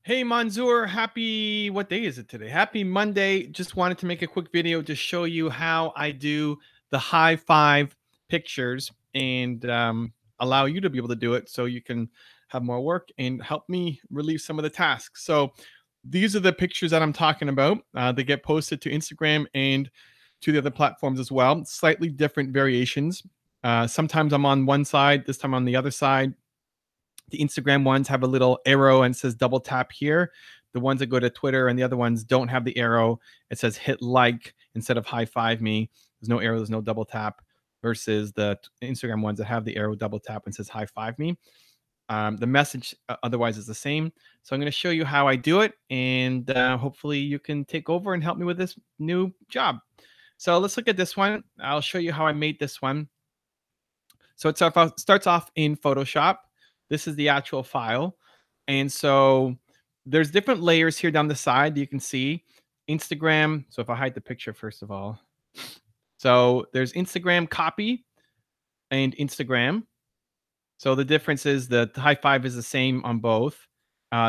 Hey Monzur, happy, what day is it today? Happy Monday. Just wanted to make a quick video to show you how I do the high five pictures and allow you to be able to do it so you can have more work and help me relieve some of the tasks. So these are the pictures that I'm talking about. They get posted to Instagram and to the other platforms as well. Slightly different variations. Sometimes I'm on one side, this time on the other side. The Instagram ones have a little arrow and says double tap here. The ones that go to Twitter and the other ones don't have the arrow. It says hit like instead of high five me. There's no arrow, there's no double tap, versus the Instagram ones that have the arrow double tap and says high five me. The message otherwise is the same. So I'm going to show you how I do it, and hopefully you can take over and help me with this new job. So let's look at this one. I'll show you how I made this one. So it starts off in Photoshop. This is the actual file. And so there's different layers here down the side. You can see Instagram. So if I hide the picture, first of all. So there's Instagram copy and Instagram. So the difference is that the high five is the same on both.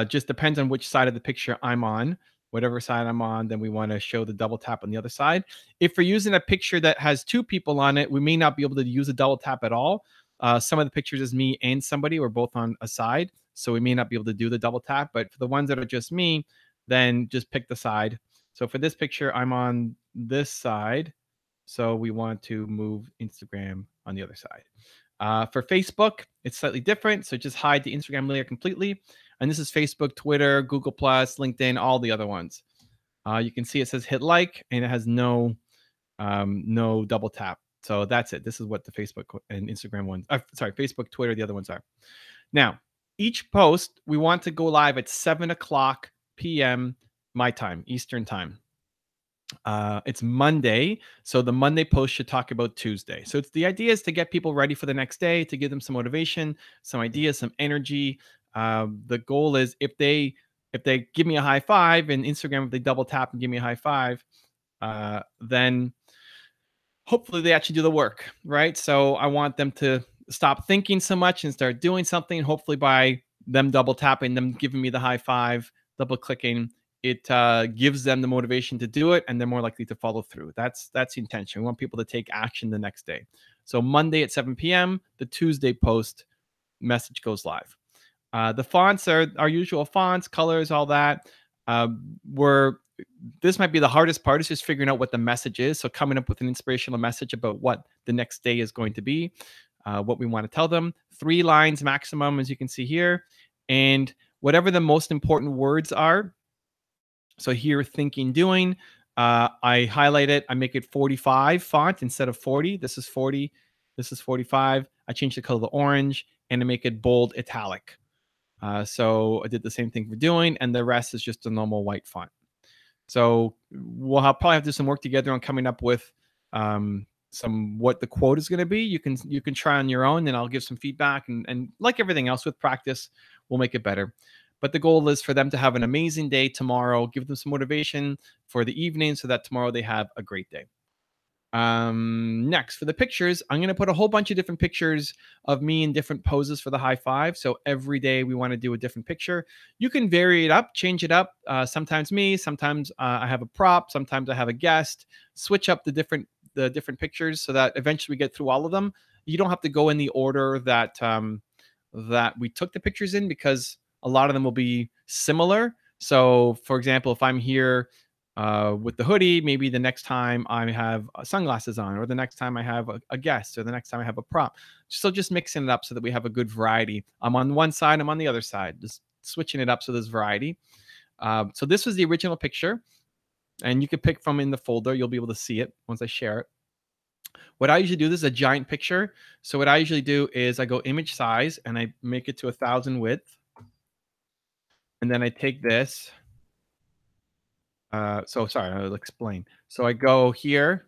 Just depends on which side of the picture I'm on. Whatever side I'm on, then we want to show the double tap on the other side. If we're using a picture that has two people on it, we may not be able to use a double tap at all. Some of the pictures is me and somebody, or both on a side, so we may not be able to do the double tap. But for the ones that are just me, then just pick the side. So for this picture, I'm on this side, so we want to move Instagram on the other side. For Facebook, it's slightly different. So just hide the Instagram layer completely. And this is Facebook, Twitter, Google Plus, LinkedIn, all the other ones. You can see it says hit like, and it has no double tap. So that's it. This is what the Facebook and Instagram ones, Facebook, Twitter, the other ones are. Now, each post, we want to go live at 7 o'clock p.m. my time, Eastern time. It's Monday, so the Monday post should talk about Tuesday. So it's the idea is to get people ready for the next day, to give them some motivation, some ideas, some energy. The goal is if they give me a high five, and Instagram, if they double tap and give me a high five, then hopefully they actually do the work, right? So I want them to stop thinking so much and start doing something. Hopefully by them double tapping, them giving me the high five, double clicking, it gives them the motivation to do it, and they're more likely to follow through. That's the intention. We want people to take action the next day. So Monday at 7 p.m., the Tuesday post message goes live. The fonts are our usual fonts, colors, all that. This might be the hardest part, is just figuring out what the message is. So coming up with an inspirational message about what the next day is going to be, what we want to tell them. 3 lines maximum, as you can see here. And whatever the most important words are. So here, thinking, doing, I highlight it. I make it 45 font instead of 40. This is 40. This is 45. I change the color to orange, and I make it bold italic. So I did the same thing for doing, and the rest is just a normal white font. So we'll probably have to do some work together on coming up with what the quote is going to be. You can try on your own, and I'll give some feedback. And like everything else, with practice, we'll make it better. But the goal is for them to have an amazing day tomorrow, give them some motivation for the evening so that tomorrow they have a great day. Next, for the pictures, I'm going to put a whole bunch of different pictures of me in different poses for the high five. So every day we want to do a different picture. You can vary it up, change it up. Sometimes me, sometimes I have a prop, sometimes I have a guest. Switch up the different pictures so that eventually we get through all of them. You don't have to go in the order that we took the pictures in, because a lot of them will be similar. So, for example, if I'm here with the hoodie, maybe the next time I have sunglasses on, or the next time I have a guest, or the next time I have a prop. So just mixing it up so that we have a good variety. I'm on one side, I'm on the other side, just switching it up so there's variety. So this was the original picture, and you can pick from in the folder. You'll be able to see it once I share it. What I usually do, this is a giant picture. So what I usually do is I go image size, and I make it to 1000 width. And then I take this. So sorry, I'll explain. So I go here,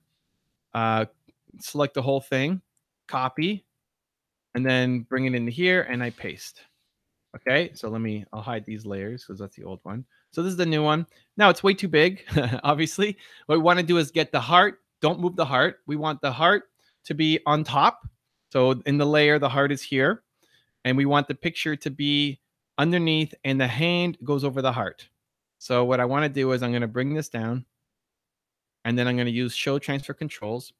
select the whole thing, copy, and then bring it into here, and I paste. Okay, so I'll hide these layers because that's the old one. So this is the new one. Now it's way too big, obviously. What we want to do is get the heart. Don't move the heart. We want the heart to be on top. So in the layer, the heart is here. And we want the picture to be underneath, and the hand goes over the heart. So what I want to do is I'm going to bring this down, and then I'm going to use show transfer controls.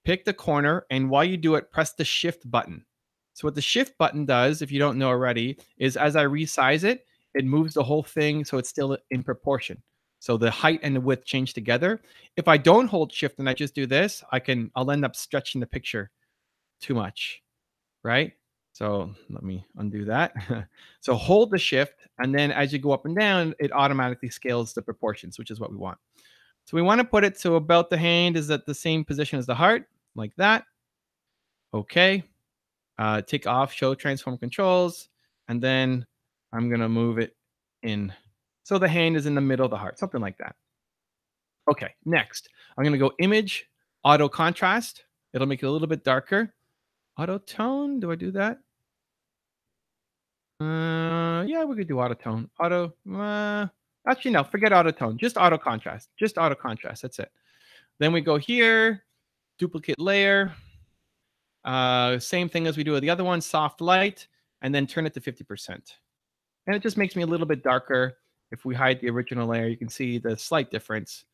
Pick the corner, and while you do it, press the shift button. So what the shift button does, if you don't know already, is as I resize it, it moves the whole thing so it's still in proportion. So the height and the width change together. If I don't hold shift and I just do this, I'll end up stretching the picture too much, right? So let me undo that. So hold the shift, and then as you go up and down, it automatically scales the proportions, which is what we want. So we want to put it so about the hand is at the same position as the heart, like that. Okay. Take off show transform controls, and then I'm going to move it in. So the hand is in the middle of the heart, something like that. Okay. Next, I'm going to go image, auto contrast. It'll make it a little bit darker. Auto tone. Do I do that? Yeah, we could do auto tone. Actually, no, forget auto tone. Just auto contrast. Just auto contrast. That's it. Then we go here, duplicate layer. Same thing as we do with the other one, soft light, and then turn it to 50%. And it just makes me a little bit darker. If we hide the original layer, you can see the slight difference.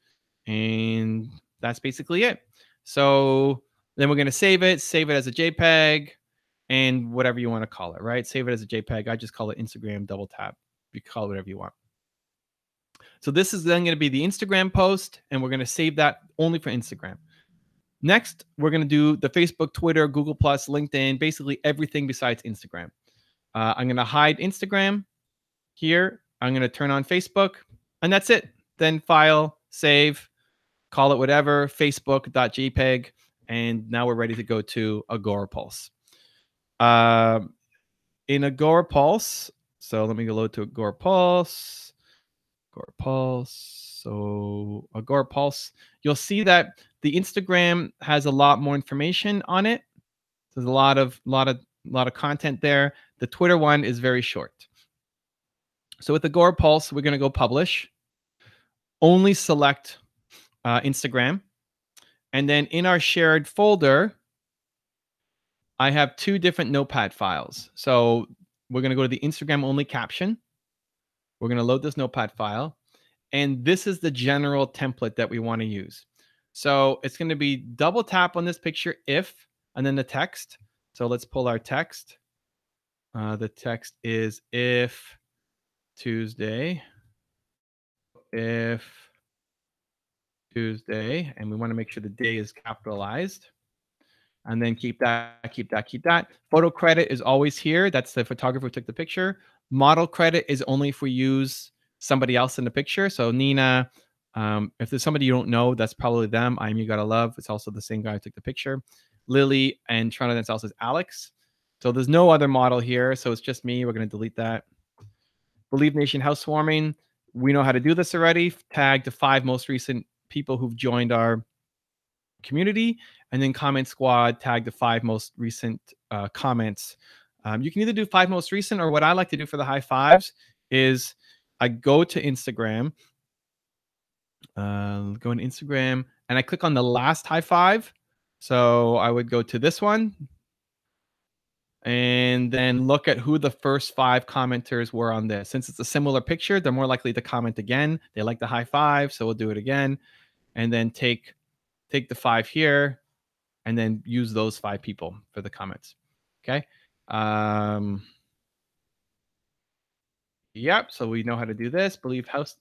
And that's basically it. So then we're going to save it as a JPEG and whatever you want to call it, right? Save it as a JPEG. I just call it Instagram double tap. You can call it whatever you want. So this is then going to be the Instagram post, and we're going to save that only for Instagram. Next, we're going to do the Facebook, Twitter, Google Plus, LinkedIn, basically everything besides Instagram. I'm going to hide Instagram here. I'm going to turn on Facebook, and that's it. Then file, save, call it whatever, facebook.jpg, and now we're ready to go to Agorapulse. In Agorapulse, so let me go load to Agorapulse. Agorapulse. So Agorapulse, you'll see that the Instagram has a lot more information on it. There's a lot of content there. The Twitter one is very short. So with Agorapulse, we're going to go publish. Only select Instagram. And then in our shared folder, I have two different notepad files. So we're going to go to the Instagram only caption. We're going to load this notepad file. And this is the general template that we want to use. So it's going to be double tap on this picture if, and then the text. So let's pull our text. The text is if Tuesday, if Tuesday, and we want to make sure the day is capitalized. And then keep that, keep that, keep that. Photo credit is always here. That's the photographer who took the picture. Model credit is only if we use somebody else in the picture. So Nina, if there's somebody you don't know, that's probably them. I'm You Gotta Love. It's also the same guy who took the picture. Lily and Toronto Dance also is Alex. So there's no other model here. So it's just me. We're going to delete that. Believe Nation Housewarming. We know how to do this already. Tag the 5 most recent people who've joined our community, and then comment squad, tag the 5 most recent comments. You can either do 5 most recent, or what I like to do for the high fives is I go to Instagram, and I click on the last high five. So I would go to this one and then look at who the first 5 commenters were on this. Since it's a similar picture, they're more likely to comment again. They like the high five, so we'll do it again. And then take the 5 here, and then use those 5 people for the comments. Okay. Yep. So we know how to do this. Believe House.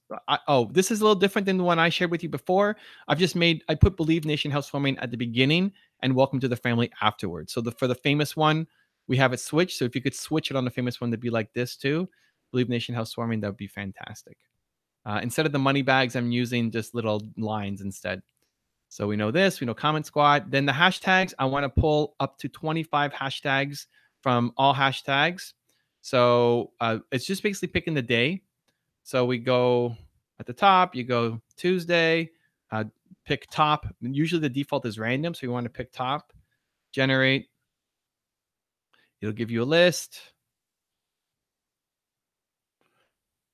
This is a little different than the one I shared with you before. I put Believe Nation Housewarming at the beginning and Welcome to the Family afterwards. So for the famous one, we have it switched. So if you could switch it on the famous one to be like this too, Believe Nation Housewarming, that would be fantastic. Instead of the money bags, I'm using just little lines instead. So we know this, we know comment squad. Then the hashtags, I want to pull up to 25 hashtags from all hashtags. So it's just basically picking the day. So we go at the top, you go Tuesday, pick top. Usually the default is random, so you want to pick top, generate. It'll give you a list.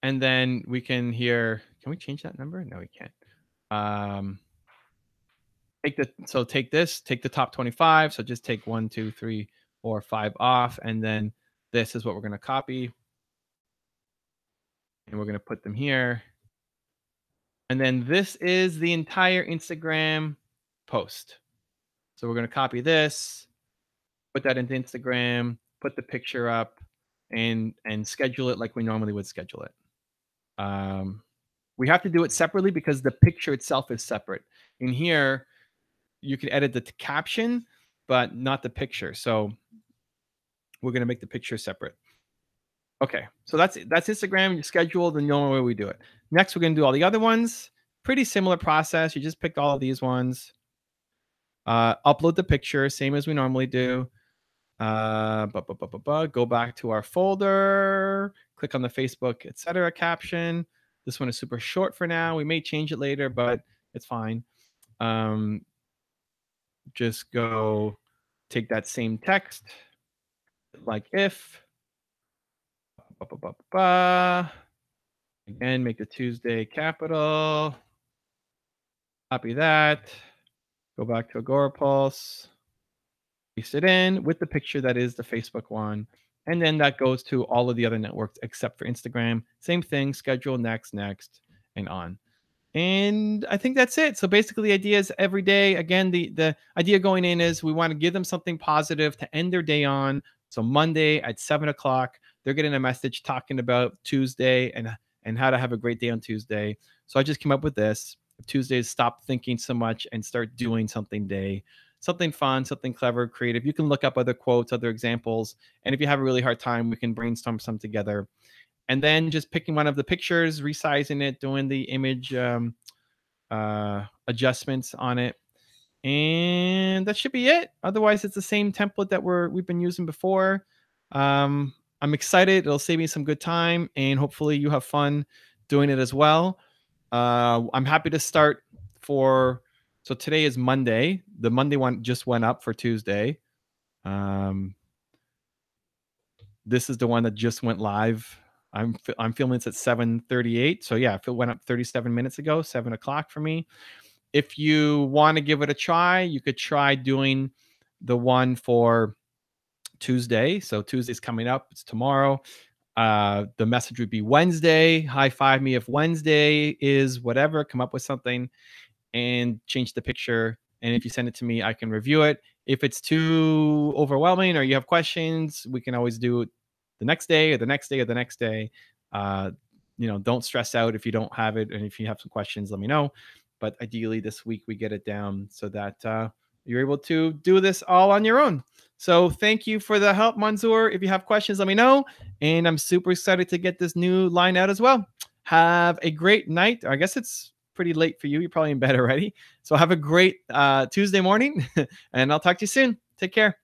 And then we can here, can we change that number? No, we can't. Take the top 25. So just take 1, 2, 3, 4, 5 off, and then this is what we're going to copy. and we're going to put them here. And then this is the entire Instagram post. So we're going to copy this, put that into Instagram, put the picture up, and schedule it like we normally would schedule it. We have to do it separately because the picture itself is separate. In here, you can edit the caption, but not the picture. So we're going to make the picture separate. Okay, so that's Instagram. You schedule the normal way we do it. Next, we're going to do all the other ones. Pretty similar process. You just pick all of these ones. Upload the picture, same as we normally do. Go back to our folder. Click on the Facebook, etc. caption. This one is super short for now. We may change it later, but it's fine. Just go take that same text, like if. Again, make the Tuesday capital. Copy that. Go back to Agorapulse. Paste it in with the picture that is the Facebook one. And then that goes to all of the other networks except for Instagram. Same thing, schedule, next, and on. And I think that's it. So basically, the idea is every day. Again, the idea going in is we want to give them something positive to end their day on. So Monday at 7 o'clock, they're getting a message talking about Tuesday and how to have a great day on Tuesday. So I just came up with this. Tuesdays, stop thinking so much and start doing something day. Something fun, something clever, creative. You can look up other quotes, other examples. And if you have a really hard time, we can brainstorm some together. And then just picking one of the pictures, resizing it, doing the image adjustments on it, and that should be it. Otherwise, it's the same template that we've been using before. I'm excited. It'll save me some good time, and hopefully, you have fun doing it as well. I'm happy to start for. So today is Monday. The Monday one just went up for Tuesday. This is the one that just went live. I'm filming this at 7:38. So yeah, it went up 37 minutes ago, 7 o'clock for me. If you want to give it a try, you could try doing the one for Tuesday. So Tuesday's coming up. It's tomorrow. The message would be Wednesday. High five me if Wednesday is whatever. Come up with something and change the picture. And if you send it to me, I can review it. If it's too overwhelming or you have questions, we can always do it the next day or the next day or the next day. Don't stress out if you don't have it. And if you have some questions, let me know. But ideally this week we get it down so that you're able to do this all on your own. So thank you for the help, Monzur. If you have questions, let me know. And I'm super excited to get this new line out as well. Have a great night. I guess it's pretty late for you. You're probably in bed already. So have a great Tuesday morning, and I'll talk to you soon. Take care.